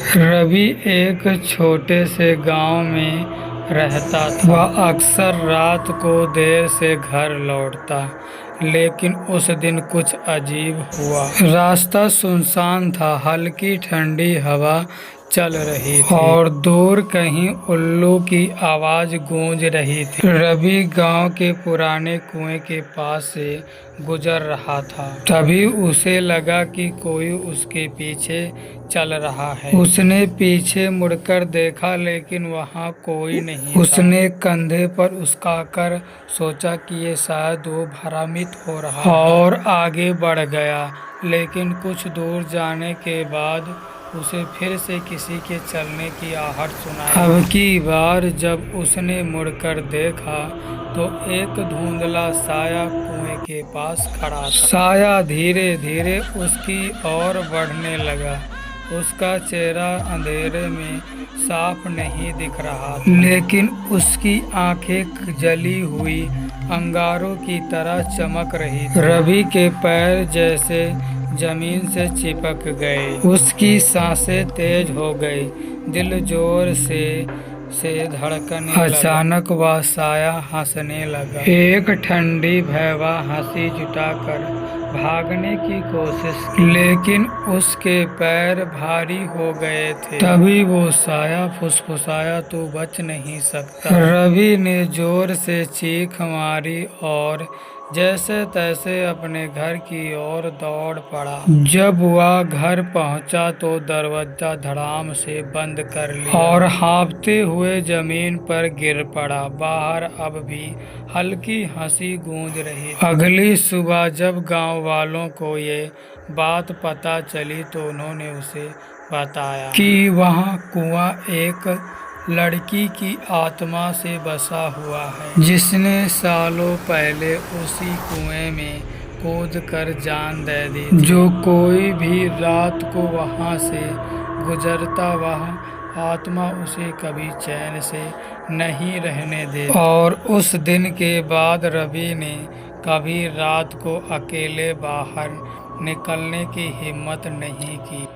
रवि एक छोटे से गांव में रहता था। वह अक्सर रात को देर से घर लौटता, लेकिन उस दिन कुछ अजीब हुआ। रास्ता सुनसान था, हल्की ठंडी हवा चल रही थी और दूर कहीं उल्लू की आवाज गूंज रही थी। रवि गांव के पुराने कुएं के पास से गुजर रहा था, तभी उसे लगा कि कोई उसके पीछे चल रहा है। उसने पीछे मुड़कर देखा, लेकिन वहां कोई नहीं था। उसने कंधे पर उसका कर सोचा कि ये शायद वो भ्रमित हो रहा है और आगे बढ़ गया। लेकिन कुछ दूर जाने के बाद उसे फिर से किसी के चलने की आहट सुनाई। अब की बार जब उसने मुड़कर देखा तो एक धुंधला साया कुएं के पास खड़ा था। साया धीरे धीरे उसकी ओर बढ़ने लगा। उसका चेहरा अंधेरे में साफ नहीं दिख रहा था, लेकिन उसकी आंखें जली हुई अंगारों की तरह चमक रही थी। रवि के पैर जैसे जमीन से चिपक गए, उसकी सांसें तेज हो गई, दिल जोर से धड़कने लगा। अचानक वह साया हंसने लगा, एक ठंडी भयावह हंसी जुटाकर भागने की कोशिश की, लेकिन उसके पैर भारी हो गए थे। तभी वो साया फुसफुसाया, तो बच नहीं सकता। रवि ने जोर से चीख मारी और जैसे तैसे अपने घर की ओर दौड़ पड़ा। जब वह घर पहुंचा तो दरवाजा धड़ाम से बंद कर लिया और हाँफते हुए जमीन पर गिर पड़ा। बाहर अब भी हल्की हंसी गूंज रही थी। अगली सुबह जब गांव वालों को ये बात पता चली तो उन्होंने उसे बताया कि वहाँ कुआं एक लड़की की आत्मा से बसा हुआ है, जिसने सालों पहले उसी कुएं में कूद कर जान दे दी थी। जो कोई भी रात को वहां से गुजरता, वह आत्मा उसे कभी चैन से नहीं रहने देती। और उस दिन के बाद रवि ने कभी रात को अकेले बाहर निकलने की हिम्मत नहीं की।